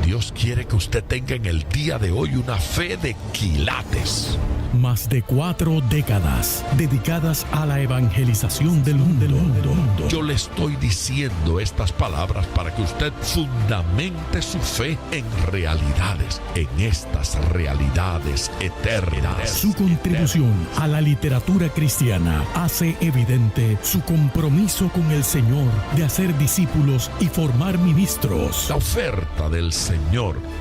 Dios quiere que usted tenga en el día de hoy una fe de quilates. Más de 4 décadas dedicadas a la evangelización del mundo. Yo le estoy diciendo estas palabras para que usted fundamente su fe en realidades, en estas realidades eternas. Su contribución a la literatura cristiana hace evidente su compromiso con el Señor de hacer discípulos y formar ministros. La oferta del Señor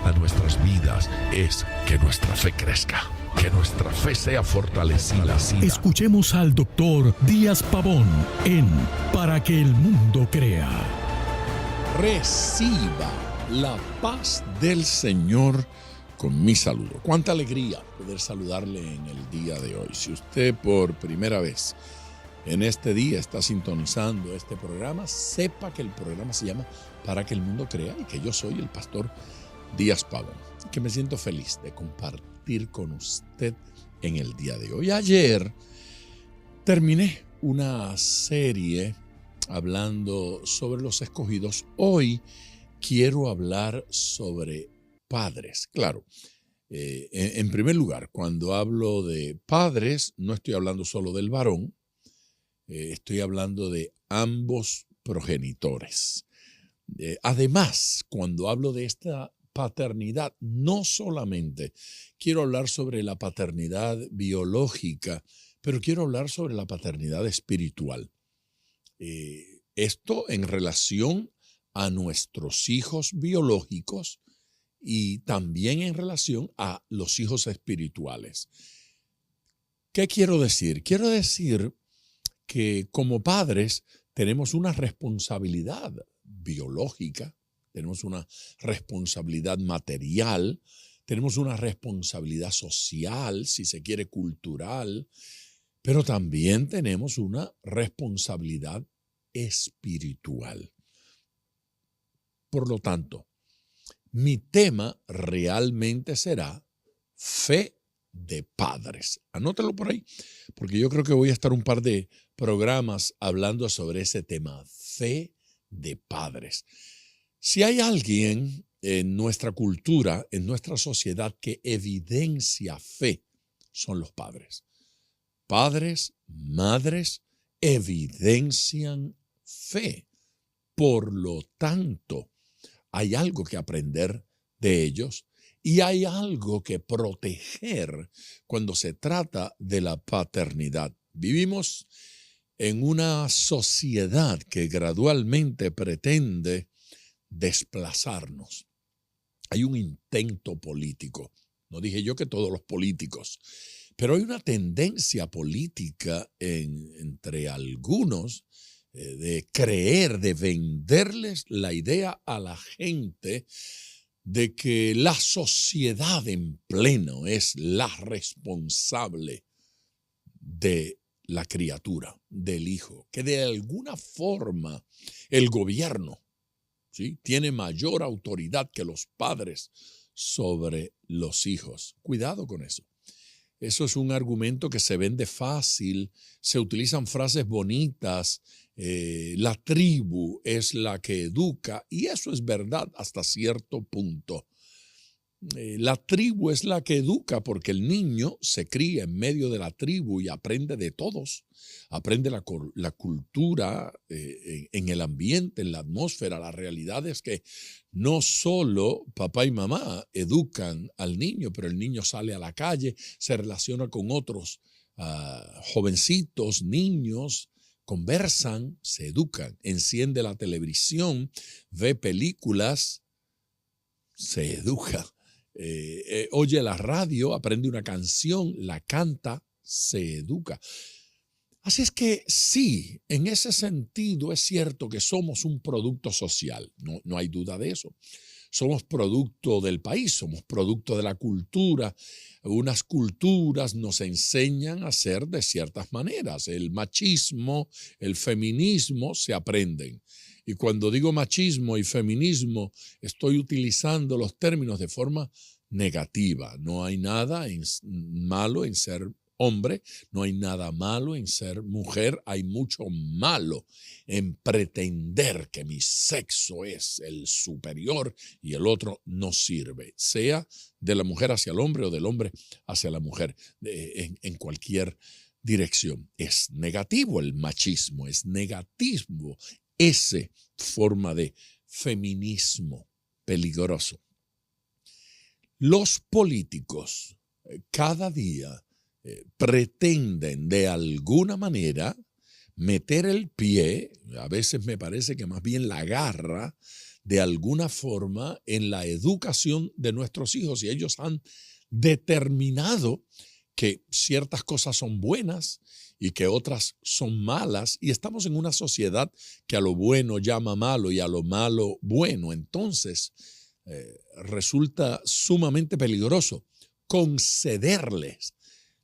a nuestras vidas es que nuestra fe crezca, que nuestra fe sea fortalecida. Escuchemos al doctor Díaz Pavón en Para que el mundo crea. Reciba la paz del Señor con mi saludo. Cuánta alegría poder saludarle en el día de hoy. Si usted por primera vez en este día está sintonizando este programa, sepa que el programa se llama Para que el mundo crea y que yo soy el pastor Díaz Pavón, que me siento feliz de compartir con usted en el día de hoy. Ayer terminé una serie hablando sobre los escogidos. Hoy quiero hablar sobre padres. Claro, en primer lugar, cuando hablo de padres, no estoy hablando solo del varón, estoy hablando de ambos progenitores. Además, cuando hablo de esta paternidad, no solamente quiero hablar sobre la paternidad biológica, pero quiero hablar sobre la paternidad espiritual. Esto en relación a nuestros hijos biológicos y también en relación a los hijos espirituales. ¿Qué quiero decir? Quiero decir que como padres tenemos una responsabilidad biológica, tenemos una responsabilidad material, tenemos una responsabilidad social, si se quiere cultural, pero también tenemos una responsabilidad espiritual. Por lo tanto, mi tema realmente será fe de padres. Anótelo por ahí, porque yo creo que voy a estar un par de programas hablando sobre ese tema, fe de padres. Si hay alguien en nuestra cultura, en nuestra sociedad que evidencia fe, son los padres. Padres, madres, evidencian fe. Por lo tanto, hay algo que aprender de ellos y hay algo que proteger cuando se trata de la paternidad. Vivimos en una sociedad que gradualmente pretende desplazarnos. Hay un intento político. No dije yo que todos los políticos, pero hay una tendencia política entre algunos de creer, de venderles la idea a la gente de que la sociedad en pleno es la responsable de la criatura, del hijo, que de alguna forma el gobierno, ¿sí?, tiene mayor autoridad que los padres sobre los hijos. Cuidado con eso. Eso es un argumento que se vende fácil, se utilizan frases bonitas, la tribu es la que educa, y eso es verdad hasta cierto punto. La tribu es la que educa porque el niño se cría en medio de la tribu y aprende de todos, aprende la cultura en el ambiente, en la atmósfera. La realidad es que no solo papá y mamá educan al niño, pero el niño sale a la calle, se relaciona con otros jovencitos, niños, conversan, se educan, enciende la televisión, ve películas, se educa. Oye la radio, aprende una canción, la canta, se educa. Así es que sí, en ese sentido es cierto que somos un producto social, no hay duda de eso. Somos producto del país, somos producto de la cultura. Unas culturas nos enseñan a ser de ciertas maneras. El machismo, el feminismo se aprenden. Y cuando digo machismo y feminismo, estoy utilizando los términos de forma negativa. No hay nada malo en ser hombre, no hay nada malo en ser mujer, hay mucho malo en pretender que mi sexo es el superior y el otro no sirve, sea de la mujer hacia el hombre o del hombre hacia la mujer, en cualquier dirección. Es negativo el machismo, es negativo esa forma de feminismo peligroso. Los políticos cada día pretenden de alguna manera meter el pie, a veces me parece que más bien la garra, de alguna forma en la educación de nuestros hijos, y ellos han determinado que ciertas cosas son buenas y que otras son malas, y estamos en una sociedad que a lo bueno llama malo y a lo malo bueno. Entonces resulta sumamente peligroso concederles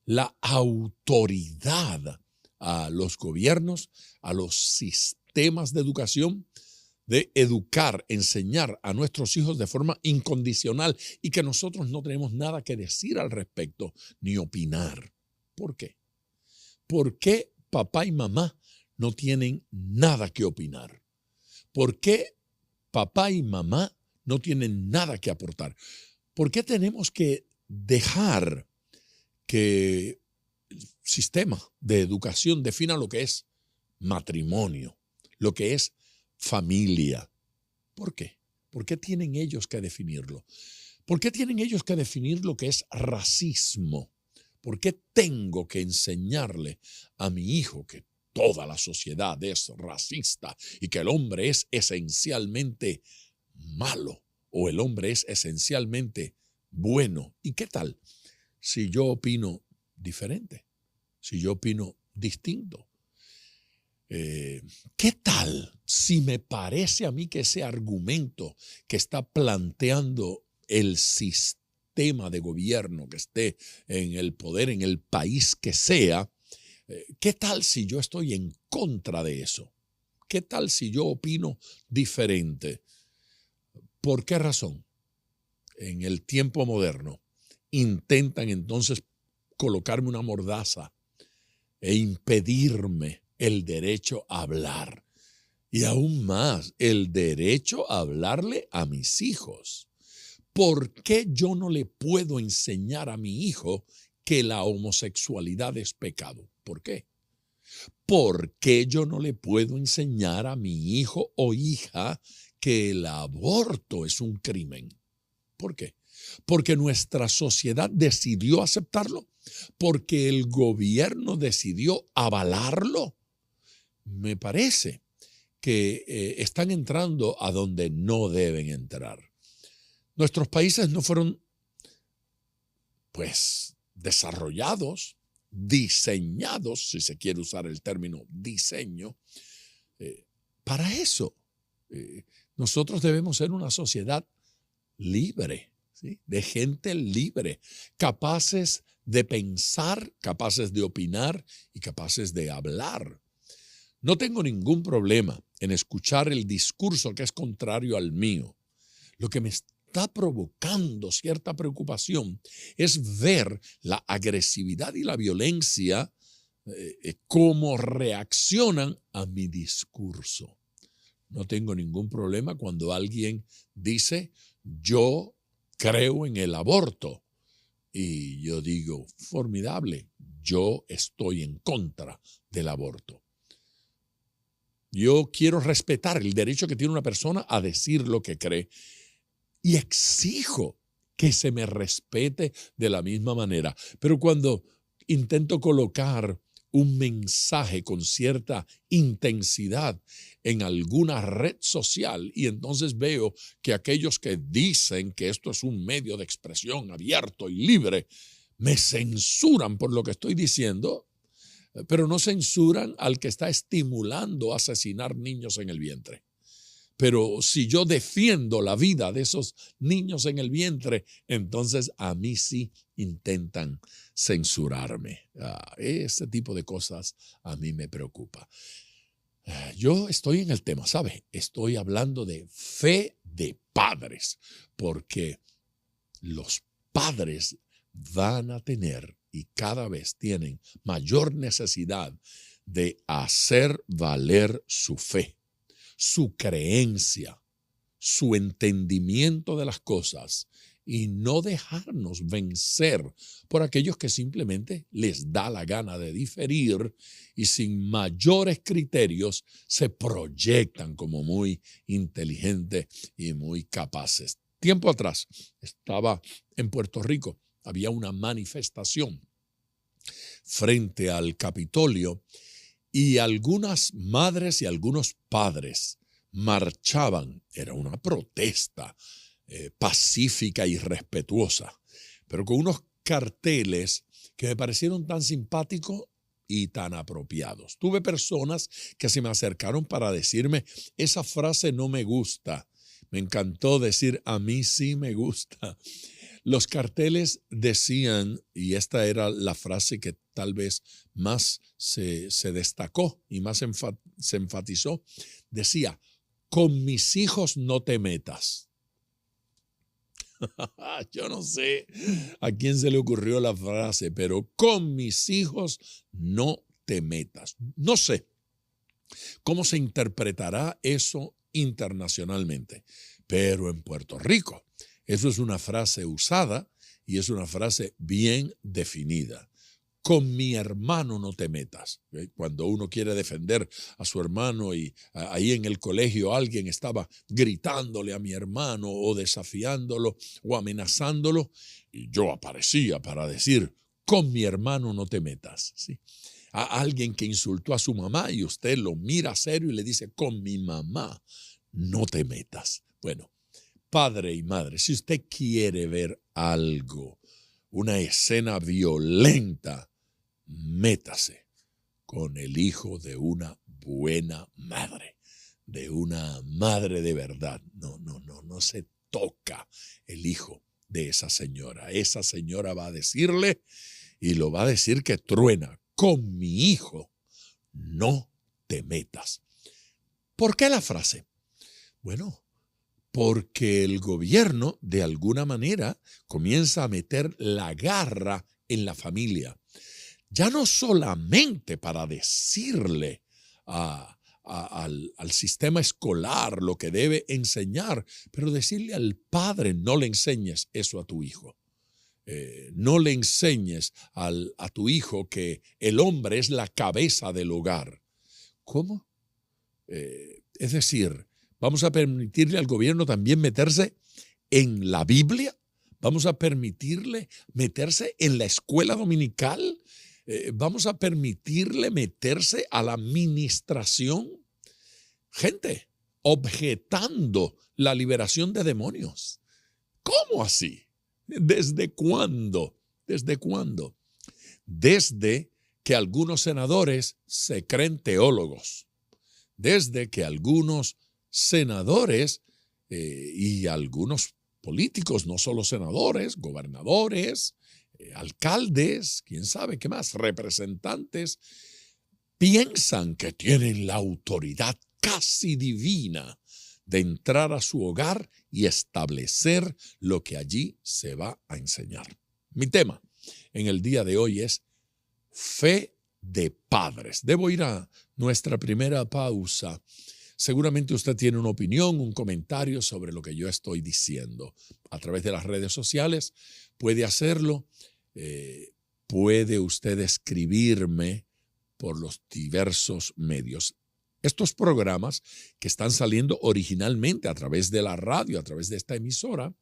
la autoridad a los gobiernos, a los sistemas de educación, de educar, enseñar a nuestros hijos de forma incondicional y que nosotros no tenemos nada que decir al respecto ni opinar. ¿Por qué? ¿Por qué papá y mamá no tienen nada que opinar? ¿Por qué papá y mamá no tienen nada que aportar? ¿Por qué tenemos que dejar que el sistema de educación defina lo que es matrimonio, lo que es familia? ¿Por qué? ¿Por qué tienen ellos que definirlo? ¿Por qué tienen ellos que definir lo que es racismo? ¿Por qué tengo que enseñarle a mi hijo que toda la sociedad es racista y que el hombre es esencialmente malo o el hombre es esencialmente bueno? ¿Y qué tal si yo opino diferente? Si yo opino distinto. ¿Qué tal si me parece a mí que ese argumento que está planteando el sistema de gobierno que esté en el poder, en el país que sea, qué tal si yo estoy en contra de eso? ¿Qué tal si yo opino diferente? ¿Por qué razón? En el tiempo moderno intentan entonces colocarme una mordaza e impedirme el derecho a hablar. Y aún más, el derecho a hablarle a mis hijos. ¿Por qué yo no le puedo enseñar a mi hijo que la homosexualidad es pecado? ¿Por qué? ¿Por qué yo no le puedo enseñar a mi hijo o hija que el aborto es un crimen? ¿Por qué? Porque nuestra sociedad decidió aceptarlo, porque el gobierno decidió avalarlo. Me parece que están entrando a donde no deben entrar. Nuestros países no fueron, desarrollados, diseñados, si se quiere usar el término diseño, para eso. Nosotros debemos ser una sociedad libre, ¿sí? De gente libre, capaces de pensar, capaces de opinar y capaces de hablar. No tengo ningún problema en escuchar el discurso que es contrario al mío. Lo que me está provocando cierta preocupación es ver la agresividad y la violencia, cómo reaccionan a mi discurso. No tengo ningún problema cuando alguien dice, yo creo en el aborto. Y yo digo, formidable, yo estoy en contra del aborto. Yo quiero respetar el derecho que tiene una persona a decir lo que cree y exijo que se me respete de la misma manera. Pero cuando intento colocar un mensaje con cierta intensidad en alguna red social y entonces veo que aquellos que dicen que esto es un medio de expresión abierto y libre me censuran por lo que estoy diciendo, pero no censuran al que está estimulando a asesinar niños en el vientre. Pero si yo defiendo la vida de esos niños en el vientre, entonces a mí sí intentan censurarme. Este tipo de cosas a mí me preocupa. Yo estoy en el tema, ¿sabe? Estoy hablando de fe de padres, porque los padres van a tener y cada vez tienen mayor necesidad de hacer valer su fe, su creencia, su entendimiento de las cosas y no dejarnos vencer por aquellos que simplemente les da la gana de diferir y sin mayores criterios se proyectan como muy inteligentes y muy capaces. Tiempo atrás estaba en Puerto Rico, había una manifestación frente al Capitolio y algunas madres y algunos padres marchaban. Era una protesta pacífica y respetuosa, pero con unos carteles que me parecieron tan simpáticos y tan apropiados. Tuve personas que se me acercaron para decirme, esa frase no me gusta. Me encantó decir, a mí sí me gusta. Los carteles decían, y esta era la frase que tal vez más se destacó y más se enfatizó, decía, con mis hijos no te metas. Yo no sé a quién se le ocurrió la frase, pero con mis hijos no te metas. No sé cómo se interpretará eso internacionalmente, pero en Puerto Rico eso es una frase usada y es una frase bien definida. Con mi hermano no te metas. Cuando uno quiere defender a su hermano y ahí en el colegio alguien estaba gritándole a mi hermano o desafiándolo o amenazándolo, y yo aparecía para decir, con mi hermano no te metas. ¿Sí? A alguien que insultó a su mamá y usted lo mira serio y le dice, con mi mamá no te metas. Bueno, padre y madre, si usted quiere ver algo, una escena violenta, métase con el hijo de una buena madre, de una madre de verdad. No se toca el hijo de esa señora. Esa señora va a decirle, y lo va a decir que truena, con mi hijo no te metas. ¿Por qué la frase? Bueno, porque el gobierno de alguna manera comienza a meter la garra en la familia. Ya no solamente para decirle al sistema escolar lo que debe enseñar, pero decirle al padre, no le enseñes eso a tu hijo. No le enseñes a tu hijo que el hombre es la cabeza del hogar. ¿Cómo? Es decir, vamos a permitirle al gobierno también meterse en la Biblia. Vamos a permitirle meterse en la escuela dominical. Vamos a permitirle meterse a la administración. Gente, objetando la liberación de demonios. ¿Cómo así? ¿Desde cuándo? ¿Desde cuándo? Desde que algunos senadores se creen teólogos. Desde que algunos senadores y algunos políticos, no solo senadores, gobernadores, alcaldes, quién sabe qué más, representantes, piensan que tienen la autoridad casi divina de entrar a su hogar y establecer lo que allí se va a enseñar. Mi tema en el día de hoy es fe de padres. Debo ir a nuestra primera pausa. Seguramente usted tiene una opinión, un comentario sobre lo que yo estoy diciendo. A través de las redes sociales puede hacerlo. Puede usted escribirme por los diversos medios. Estos programas que están saliendo originalmente a través de la radio, a través de esta emisora,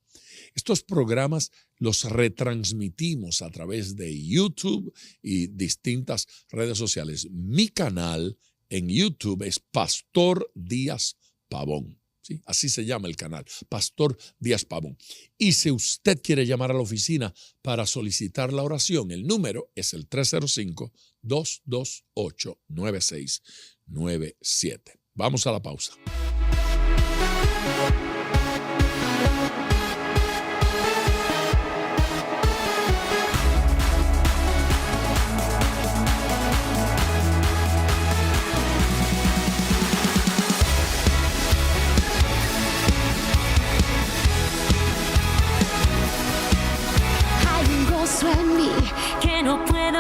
estos programas los retransmitimos a través de YouTube y distintas redes sociales. Mi canal en YouTube es Pastor Díaz Pavón. ¿Sí? Así se llama el canal, Pastor Díaz Pavón. Y si usted quiere llamar a la oficina para solicitar la oración, el número es el 305-228-9697. Vamos a la pausa.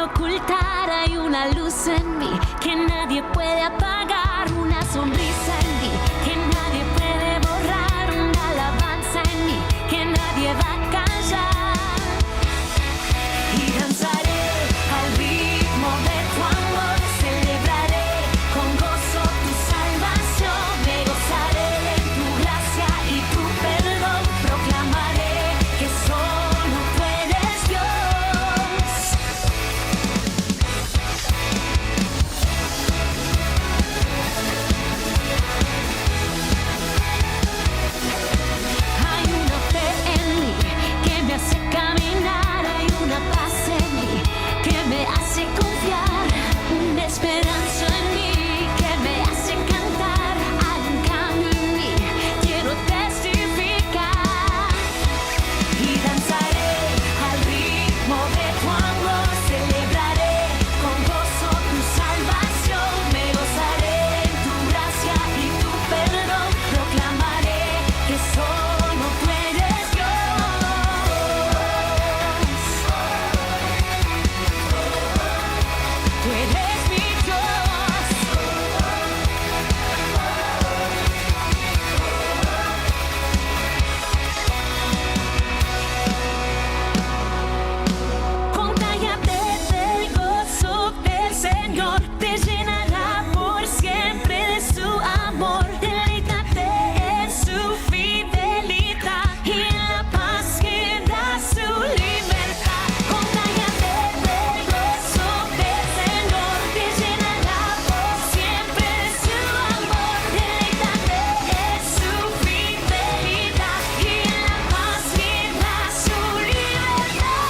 puede ocultar, hay una luz en mí que nadie puede apagar, una sonrisa en mí que nadie puede borrar, una alabanza en mí que nadie va a callar. Y danzaré al ritmo de tu amor, celebraré con gozo tu salvación, me gozaré en tu gracia y tu perdón, proclamaré que solo tú eres Dios. Hay una fe en mí que me hace caminar, hay una paz en mí que me hace confiar, una esperanza en mí que me hace cantar, hay un cambio en mí, quiero testificar. Y danzaré al ritmo de tu amor, celebraré con gozo tu salvación, me gozaré en tu gracia y tu perdón, proclamaré que solo tú eres Dios. Tú eres mi Dios. Contágiate del gozo del Señor, te llenará por siempre de su amor. Deleítate en su fidelidad y en la paz que da su libertad. Contágiate del gozo del Señor, te llenará por siempre de su amor. Deleítate en su fidelidad y en la paz que da su libertad.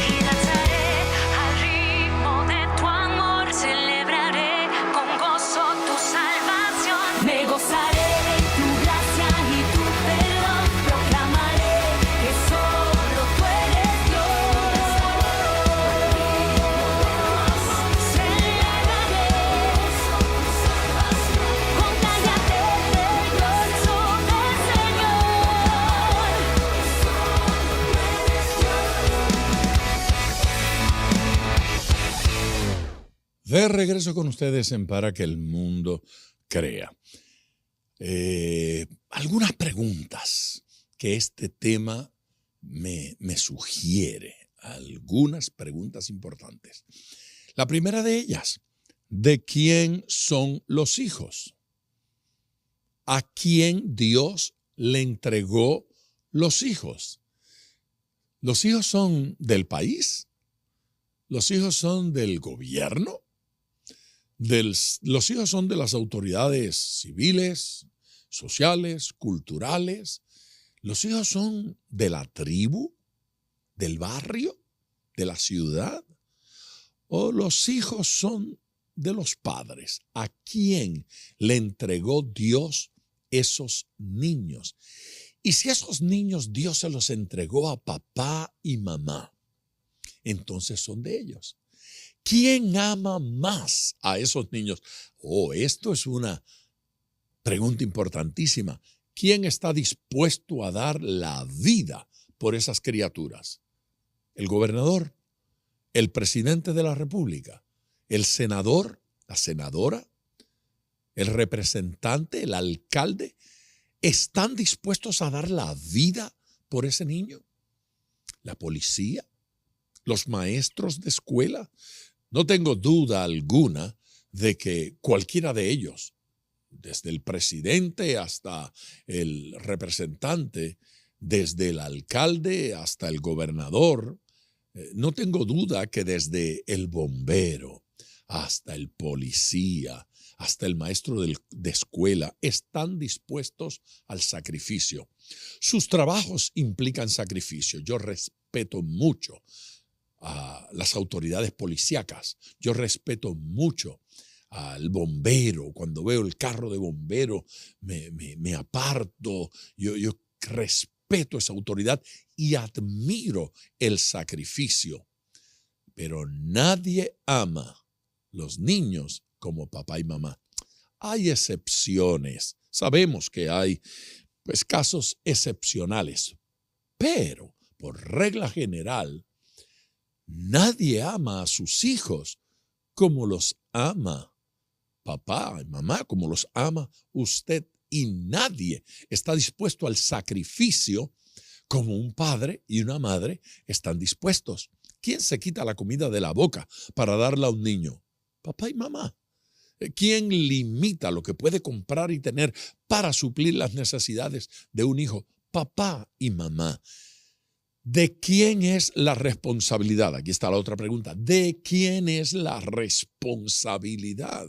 Y danzaré al ritmo de tu amor, celebraré con gozo tu salvación, me gozaré en tu gracia y tu perdón, proclamaré que solo tú eres Dios. Celebraré tu salvación, contágiate del gozo del Señor. De regreso con ustedes en Para que el Mundo Crea. Algunas preguntas que este tema me sugiere. Algunas preguntas importantes. La primera de ellas, ¿de quién son los hijos? ¿A quién Dios le entregó los hijos? ¿Los hijos son del país? ¿Los hijos son del gobierno? Los hijos son de las autoridades civiles, sociales, culturales. Los hijos son de la tribu, del barrio, de la ciudad. O los hijos son de los padres. ¿A quién le entregó Dios esos niños? Y si esos niños Dios se los entregó a papá y mamá, entonces son de ellos. ¿Quién ama más a esos niños? Esto es una pregunta importantísima. ¿Quién está dispuesto a dar la vida por esas criaturas? ¿El gobernador? ¿El presidente de la República? ¿El senador? ¿La senadora? ¿El representante? ¿El alcalde? ¿Están dispuestos a dar la vida por ese niño? ¿La policía? ¿Los maestros de escuela? No tengo duda alguna de que cualquiera de ellos, desde el presidente hasta el representante, desde el alcalde hasta el gobernador, no tengo duda que desde el bombero hasta el policía, hasta el maestro de escuela, están dispuestos al sacrificio. Sus trabajos implican sacrificio. Yo respeto mucho a las autoridades policíacas. Yo respeto mucho al bombero. Cuando veo el carro de bombero, me aparto. Yo respeto respeto esa autoridad y admiro el sacrificio. Pero nadie ama los niños como papá y mamá. Hay excepciones. Sabemos que hay casos excepcionales. Pero, por regla general, nadie ama a sus hijos como los ama papá y mamá, como los ama usted. Y nadie está dispuesto al sacrificio como un padre y una madre están dispuestos. ¿Quién se quita la comida de la boca para darla a un niño? Papá y mamá. ¿Quién limita lo que puede comprar y tener para suplir las necesidades de un hijo? Papá y mamá. ¿De quién es la responsabilidad? Aquí está la otra pregunta. ¿De quién es la responsabilidad?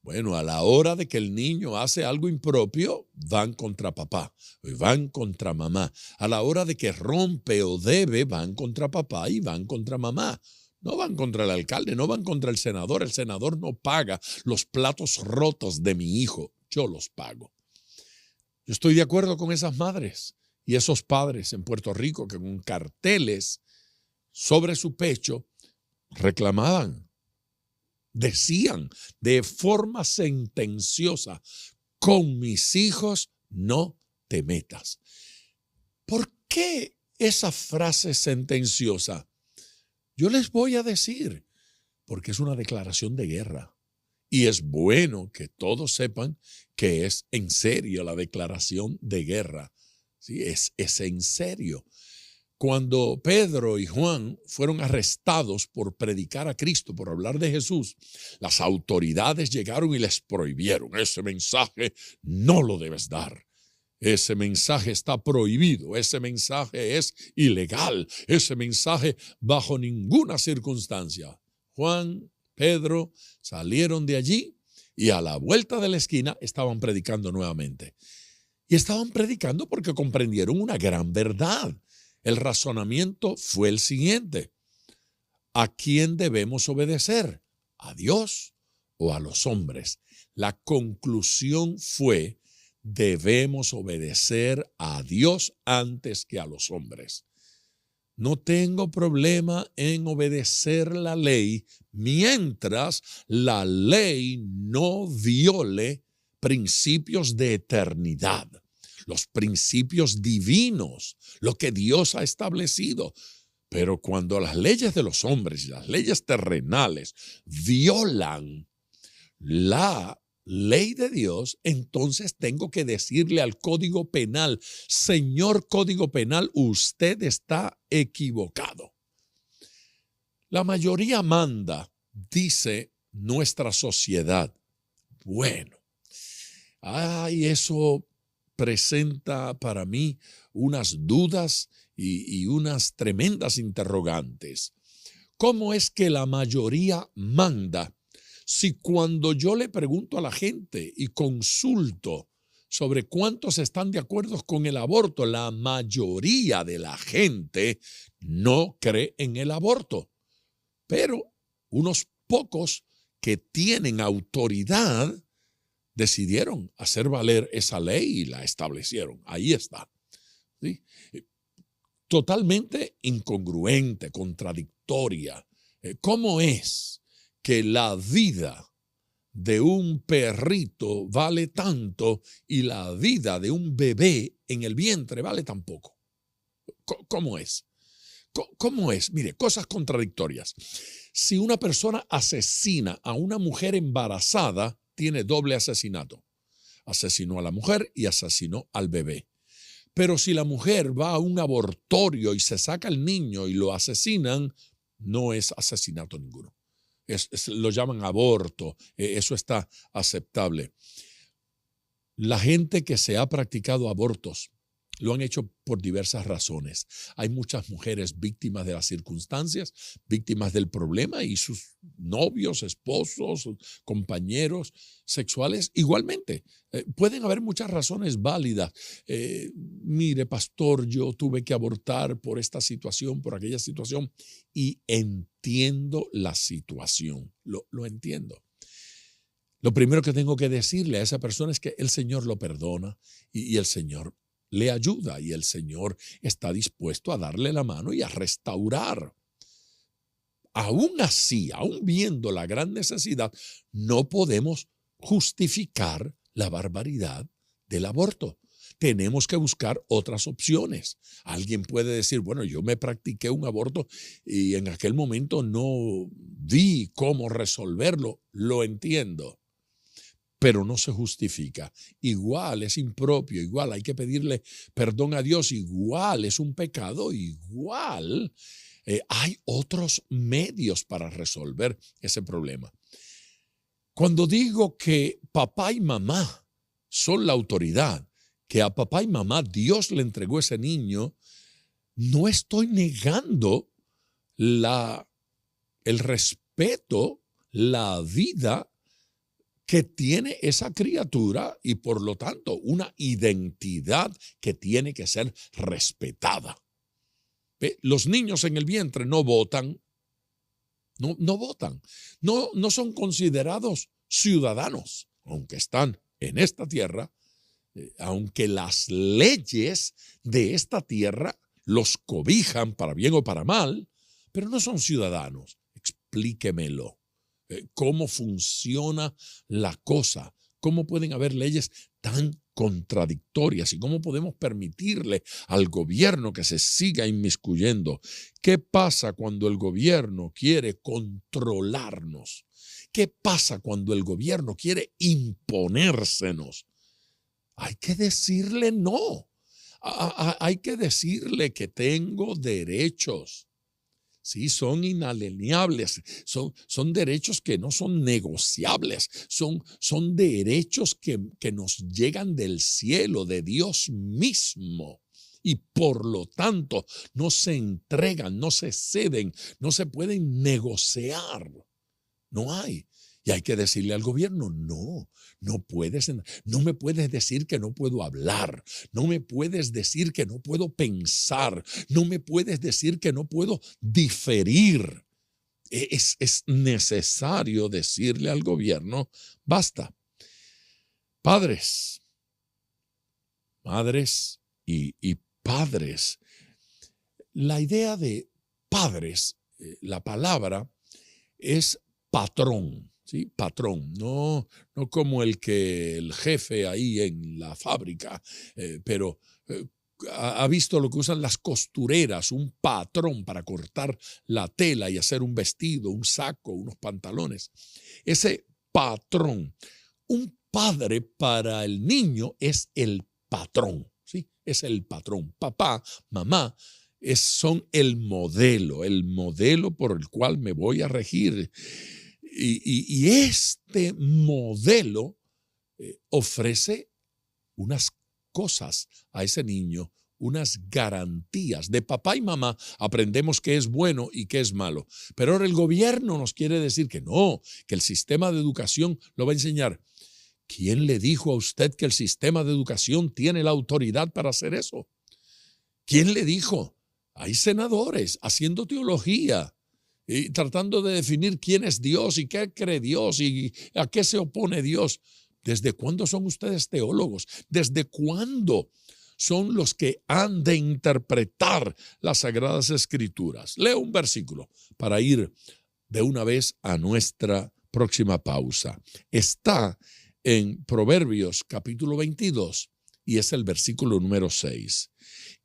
Bueno, a la hora de que el niño hace algo impropio, van contra papá, van contra mamá. A la hora de que rompe o debe, van contra papá y van contra mamá. No van contra el alcalde, no van contra el senador. El senador no paga los platos rotos de mi hijo. Yo los pago. Yo estoy de acuerdo con esas madres y esos padres en Puerto Rico que con carteles sobre su pecho reclamaban. Decían de forma sentenciosa, con mis hijos no te metas. ¿Por qué esa frase sentenciosa? Yo les voy a decir, porque es una declaración de guerra. Y es bueno que todos sepan que es en serio la declaración de guerra. ¿Sí? Es en serio. Cuando Pedro y Juan fueron arrestados por predicar a Cristo, por hablar de Jesús, las autoridades llegaron y les prohibieron. Ese mensaje no lo debes dar. Ese mensaje está prohibido. Ese mensaje es ilegal. Ese mensaje bajo ninguna circunstancia. Juan, Pedro salieron de allí y a la vuelta de la esquina estaban predicando nuevamente. Y estaban predicando porque comprendieron una gran verdad. El razonamiento fue el siguiente. ¿A quién debemos obedecer? ¿A Dios o a los hombres? La conclusión fue, debemos obedecer a Dios antes que a los hombres. No tengo problema en obedecer la ley mientras la ley no viole principios de eternidad. Los principios divinos, lo que Dios ha establecido. Pero cuando las leyes de los hombres y las leyes terrenales violan la ley de Dios, entonces tengo que decirle al Código Penal, señor Código Penal, usted está equivocado. La mayoría manda, dice nuestra sociedad. Bueno, eso presenta para mí unas dudas y unas tremendas interrogantes. ¿Cómo es que la mayoría manda si cuando yo le pregunto a la gente y consulto sobre cuántos están de acuerdo con el aborto, la mayoría de la gente no cree en el aborto? Pero unos pocos que tienen autoridad decidieron hacer valer esa ley y la establecieron. Ahí está. ¿Sí? Totalmente incongruente, contradictoria. ¿Cómo es que la vida de un perrito vale tanto y la vida de un bebé en el vientre vale tan poco? ¿Cómo es? ¿Cómo es? Mire, cosas contradictorias. Si una persona asesina a una mujer embarazada, tiene doble asesinato. Asesinó a la mujer y asesinó al bebé. Pero si la mujer va a un abortorio y se saca al niño y lo asesinan, no es asesinato ninguno. Lo llaman aborto. Eso está aceptable. La gente que se ha practicado abortos lo han hecho por diversas razones. Hay muchas mujeres víctimas de las circunstancias, víctimas del problema y sus novios, esposos, compañeros sexuales igualmente. Pueden haber muchas razones válidas. Mire, pastor, yo tuve que abortar por esta situación, por aquella situación y entiendo la situación. Lo entiendo. Lo primero que tengo que decirle a esa persona es que el Señor lo perdona y el Señor le ayuda y el Señor está dispuesto a darle la mano y a restaurar. Aún así, aún viendo la gran necesidad, no podemos justificar la barbaridad del aborto. Tenemos que buscar otras opciones. Alguien puede decir, bueno, yo me practiqué un aborto y en aquel momento no vi cómo resolverlo. Lo entiendo, pero no se justifica. Igual es impropio, igual hay que pedirle perdón a Dios, igual es un pecado, igual hay otros medios para resolver ese problema. Cuando digo que papá y mamá son la autoridad, que a papá y mamá Dios le entregó ese niño, no estoy negando el respeto, la vida que tiene esa criatura y por lo tanto una identidad que tiene que ser respetada. ¿Ve? Los niños en el vientre no votan, no votan, no son considerados ciudadanos, aunque están en esta tierra, aunque las leyes de esta tierra los cobijan para bien o para mal, pero no son ciudadanos. Explíquemelo. ¿Cómo funciona la cosa? ¿Cómo pueden haber leyes tan contradictorias? ¿Y cómo podemos permitirle al gobierno que se siga inmiscuyendo? ¿Qué pasa cuando el gobierno quiere controlarnos? ¿Qué pasa cuando el gobierno quiere imponérsenos? Hay que decirle no. Hay que decirle que tengo derechos. Sí, son inalienables, son derechos que no son negociables, son derechos que nos llegan del cielo, de Dios mismo. Y por lo tanto no se entregan, no se ceden, no se pueden negociar. No hay. Y hay que decirle al gobierno, no me puedes decir que no puedo hablar, no me puedes decir que no puedo pensar, no me puedes decir que no puedo diferir. Es necesario decirle al gobierno, basta. Padres, madres y padres. La idea de padres, la palabra es patrón. ¿Sí? Patrón, no como el jefe ahí en la fábrica, pero ha visto lo que usan las costureras, un patrón para cortar la tela y hacer un vestido, un saco, unos pantalones. Ese patrón, un padre para el niño es el patrón, ¿sí? Es el patrón. Papá, mamá, son el modelo por el cual me voy a regir. Y este modelo ofrece unas cosas a ese niño, unas garantías. De papá y mamá aprendemos qué es bueno y qué es malo. Pero ahora el gobierno nos quiere decir que no, que el sistema de educación lo va a enseñar. ¿Quién le dijo a usted que el sistema de educación tiene la autoridad para hacer eso? ¿Quién le dijo? Hay senadores haciendo teología y tratando de definir quién es Dios y qué cree Dios y a qué se opone Dios. ¿Desde cuándo son ustedes teólogos? ¿Desde cuándo son los que han de interpretar las Sagradas Escrituras? Leo un versículo para ir de una vez a nuestra próxima pausa. Está en Proverbios capítulo 22 y es el versículo número 6.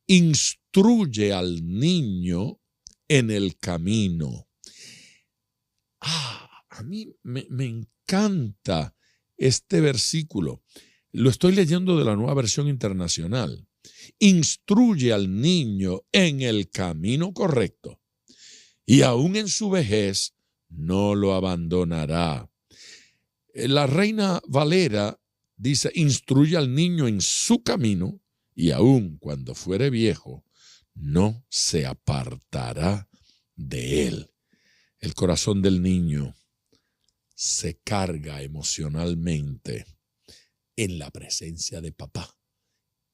Instruye al niño en el camino. A mí me encanta este versículo. Lo estoy leyendo de la Nueva Versión Internacional. Instruye al niño en el camino correcto y aún en su vejez no lo abandonará. La Reina Valera dice, instruye al niño en su camino y aún cuando fuere viejo no se apartará de él. El corazón del niño se carga emocionalmente en la presencia de papá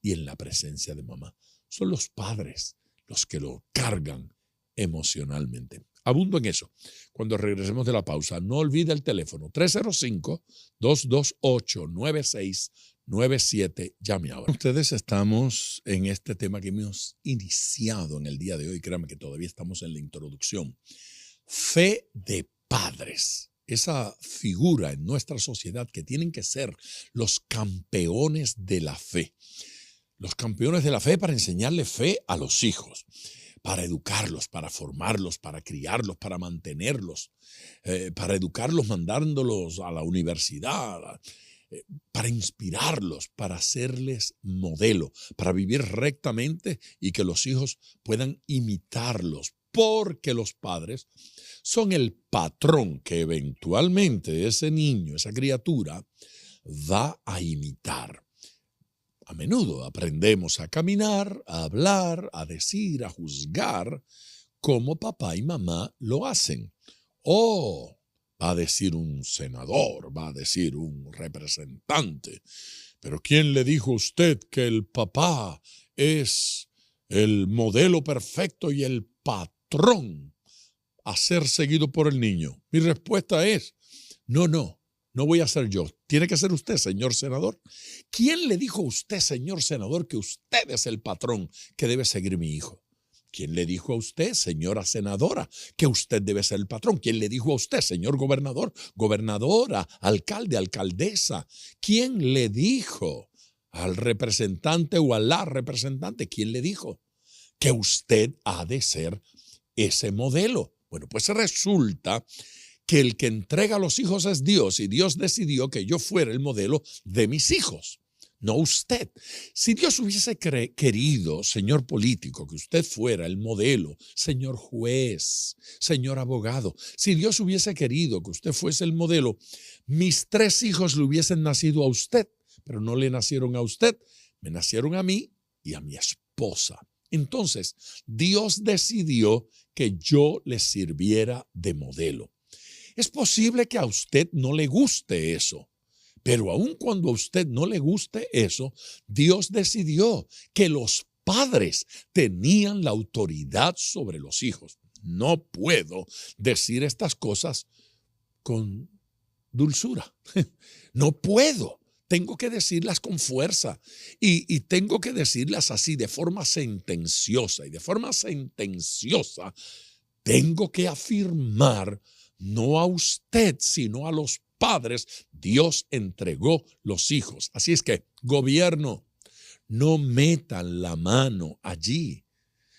y en la presencia de mamá. Son los padres los que lo cargan emocionalmente. Abundo en eso. Cuando regresemos de la pausa, no olvide el teléfono 305-228-96 llame ahora. Ustedes estamos en este tema que hemos iniciado en el día de hoy. Créanme que todavía estamos en la introducción. Fe de padres. Esa figura en nuestra sociedad que tienen que ser los campeones de la fe. Los campeones de la fe para enseñarle fe a los hijos, para educarlos, para formarlos, para criarlos, para mantenerlos, para educarlos mandándolos a la universidad, para inspirarlos, para hacerles modelo, para vivir rectamente y que los hijos puedan imitarlos, porque los padres son el patrón que eventualmente ese niño, esa criatura, va a imitar. A menudo aprendemos a caminar, a hablar, a decir, a juzgar, como papá y mamá lo hacen. O va a decir un senador, va a decir un representante. Pero ¿quién le dijo a usted que el papá es el modelo perfecto y el patrón a ser seguido por el niño? Mi respuesta es, no voy a ser yo. Tiene que ser usted, señor senador. ¿Quién le dijo a usted, señor senador, que usted es el patrón que debe seguir mi hijo? ¿Quién le dijo a usted, señora senadora, que usted debe ser el patrón? ¿Quién le dijo a usted, señor gobernador, gobernadora, alcalde, alcaldesa? ¿Quién le dijo al representante o a la representante? ¿Quién le dijo que usted ha de ser ese modelo? Bueno, pues resulta que el que entrega a los hijos es Dios y Dios decidió que yo fuera el modelo de mis hijos, no usted. Si Dios hubiese querido, señor político, que usted fuera el modelo, señor juez, señor abogado, si Dios hubiese querido que usted fuese el modelo, mis 3 hijos le hubiesen nacido a usted, pero no le nacieron a usted, me nacieron a mí y a mi esposa. Entonces, Dios decidió que yo les sirviera de modelo. Es posible que a usted no le guste eso, pero aun cuando a usted no le guste eso, Dios decidió que los padres tenían la autoridad sobre los hijos. No puedo decir estas cosas con dulzura. No puedo. Tengo que decirlas con fuerza y tengo que decirlas así de forma sentenciosa. Y de forma sentenciosa tengo que afirmar, no a usted, sino a los padres, Dios entregó los hijos. Así es que, gobierno, no metan la mano allí.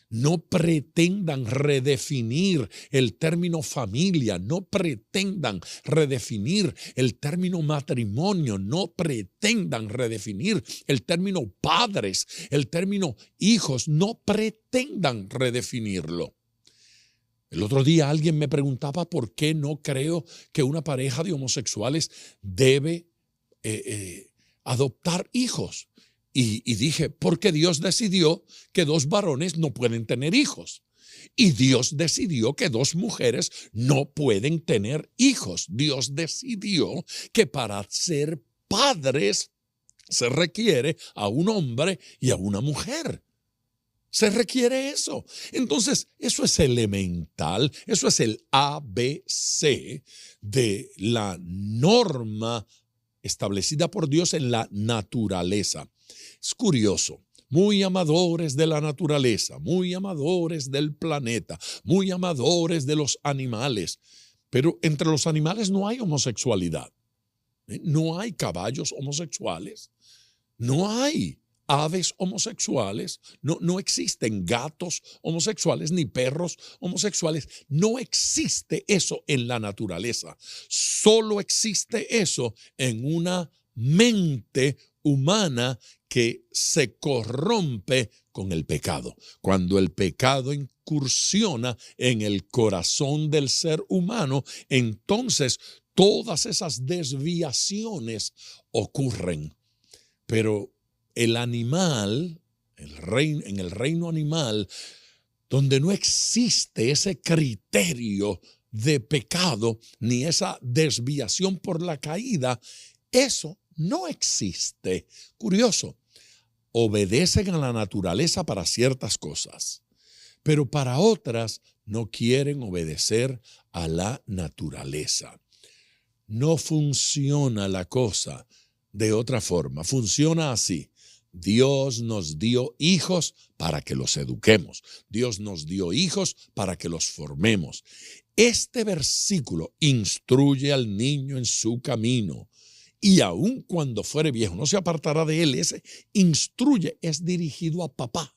No pretendan redefinir el término familia, no pretendan redefinir el término matrimonio, no pretendan redefinir el término padres, el término hijos, no pretendan redefinirlo. El otro día alguien me preguntaba por qué no creo que una pareja de homosexuales debe adoptar hijos. Y dije, porque Dios decidió que 2 varones no pueden tener hijos. Y Dios decidió que 2 mujeres no pueden tener hijos. Dios decidió que para ser padres se requiere a un hombre y a una mujer. Se requiere eso. Entonces, eso es elemental, eso es el ABC de la norma establecida por Dios en la naturaleza. Es curioso, muy amadores de la naturaleza, muy amadores del planeta, muy amadores de los animales, pero entre los animales no hay homosexualidad. No hay caballos homosexuales, no hay aves homosexuales, no existen gatos homosexuales ni perros homosexuales. No existe eso en la naturaleza. Solo existe eso en una mente humana que se corrompe con el pecado. Cuando el pecado incursiona en el corazón del ser humano, entonces todas esas desviaciones ocurren. Pero el animal, en el reino animal, donde no existe ese criterio de pecado ni esa desviación por la caída, eso no existe. Curioso, obedecen a la naturaleza para ciertas cosas, pero para otras no quieren obedecer a la naturaleza. No funciona la cosa de otra forma. Funciona así. Dios nos dio hijos para que los eduquemos. Dios nos dio hijos para que los formemos. Este versículo instruye al niño en su camino y aun cuando fuere viejo no se apartará de él. Ese instruye es dirigido a papá,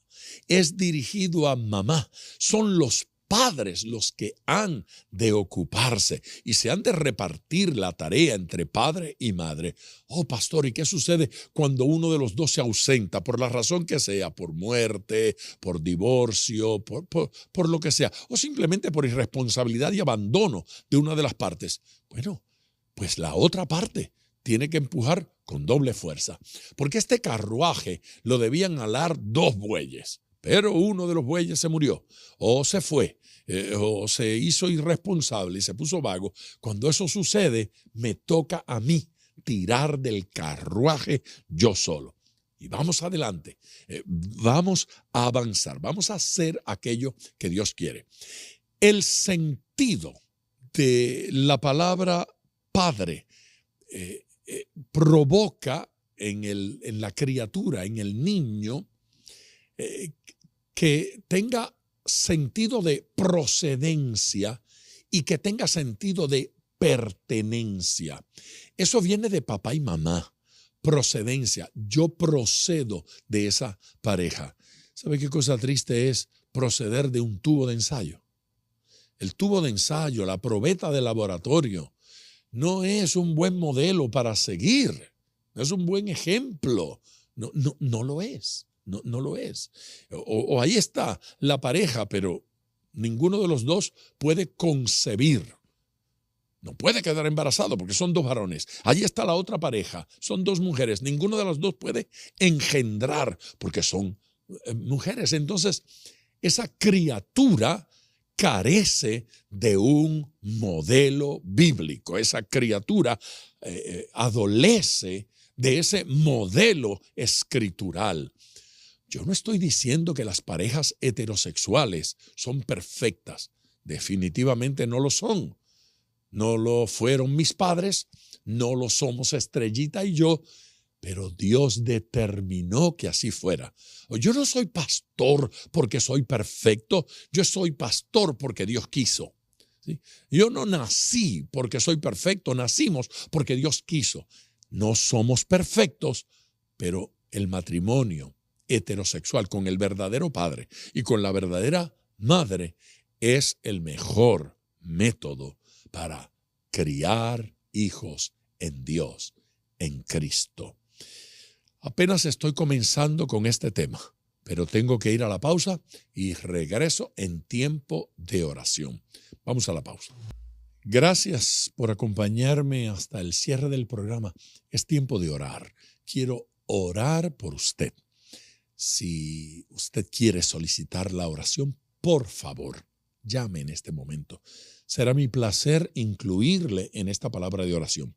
es dirigido a mamá. Son los padres los que han de ocuparse y se han de repartir la tarea entre padre y madre. Oh, pastor, ¿y qué sucede cuando uno de los dos se ausenta por la razón que sea, por muerte, por divorcio, por lo que sea, o simplemente por irresponsabilidad y abandono de una de las partes? Bueno, pues la otra parte tiene que empujar con doble fuerza, porque este carruaje lo debían alar 2 bueyes. Pero uno de los bueyes se murió, o se fue, o se hizo irresponsable y se puso vago. Cuando eso sucede, me toca a mí tirar del carruaje yo solo. Y vamos adelante, vamos a avanzar, vamos a hacer aquello que Dios quiere. El sentido de la palabra padre provoca en la criatura, en el niño, que tenga sentido de procedencia y que tenga sentido de pertenencia. Eso viene de papá y mamá. Procedencia. Yo procedo de esa pareja. ¿Sabe qué cosa triste es proceder de un tubo de ensayo? El tubo de ensayo, la probeta de laboratorio, no es un buen modelo para seguir. No es un buen ejemplo. No lo es. No lo es. O ahí está la pareja, pero ninguno de los dos puede concebir. No puede quedar embarazado porque son 2 varones. Allí está la otra pareja, son 2 mujeres. Ninguno de las dos puede engendrar porque son mujeres. Entonces, esa criatura carece de un modelo bíblico. Esa criatura adolece de ese modelo escritural. Yo no estoy diciendo que las parejas heterosexuales son perfectas. Definitivamente no lo son. No lo fueron mis padres, no lo somos Estrellita y yo, pero Dios determinó que así fuera. Yo no soy pastor porque soy perfecto, yo soy pastor porque Dios quiso. ¿Sí? Yo no nací porque soy perfecto, nacimos porque Dios quiso. No somos perfectos, pero el matrimonio heterosexual con el verdadero padre y con la verdadera madre es el mejor método para criar hijos en Dios, en Cristo. Apenas estoy comenzando con este tema, pero tengo que ir a la pausa y regreso en tiempo de oración. Vamos a la pausa. Gracias por acompañarme hasta el cierre del programa. Es tiempo de orar. Quiero orar por usted. Si usted quiere solicitar la oración, por favor, llame en este momento. Será mi placer incluirle en esta palabra de oración.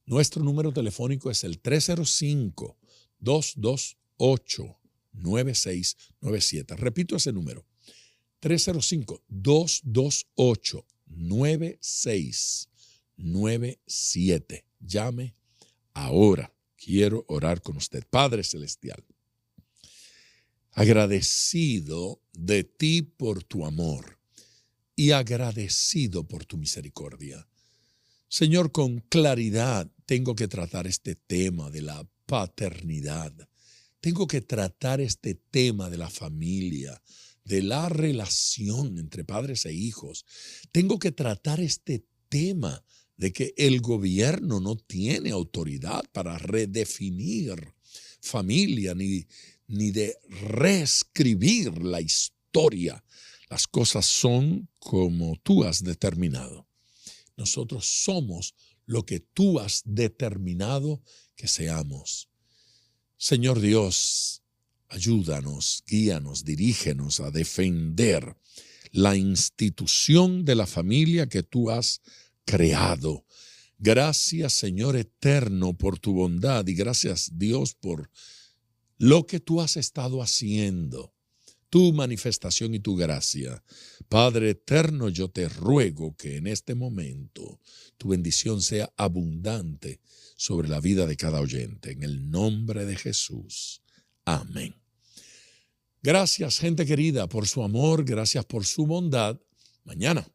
Nuestro número telefónico es el 305-228-9697. Repito ese número, 305-228-9697. Llame ahora. Quiero orar con usted. Padre Celestial, agradecido de ti por tu amor y agradecido por tu misericordia. Señor, con claridad tengo que tratar este tema de la paternidad. Tengo que tratar este tema de la familia, de la relación entre padres e hijos. Tengo que tratar este tema de que el gobierno no tiene autoridad para redefinir familia ni de reescribir la historia. Las cosas son como tú has determinado. Nosotros somos lo que tú has determinado que seamos. Señor Dios, ayúdanos, guíanos, dirígenos a defender la institución de la familia que tú has creado. Gracias, Señor eterno, por tu bondad y gracias, Dios, por lo que tú has estado haciendo, tu manifestación y tu gracia. Padre eterno, yo te ruego que en este momento tu bendición sea abundante sobre la vida de cada oyente. En el nombre de Jesús. Amén. Gracias, gente querida, por su amor. Gracias por su bondad. Mañana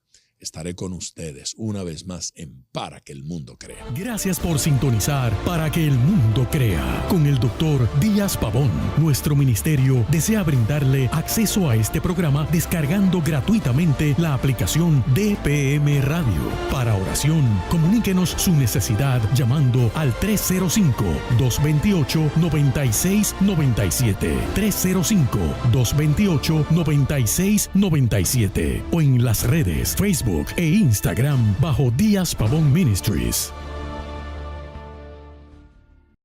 estaré con ustedes una vez más en Para que el Mundo Crea. Gracias por sintonizar Para que el Mundo Crea con el Dr. Díaz Pavón. Nuestro ministerio desea brindarle acceso a este programa descargando gratuitamente la aplicación DPM Radio. Para oración, comuníquenos su necesidad llamando al 305-228-9697. 305-228-9697 o en las redes Facebook e Instagram bajo Díaz Pavón Ministries.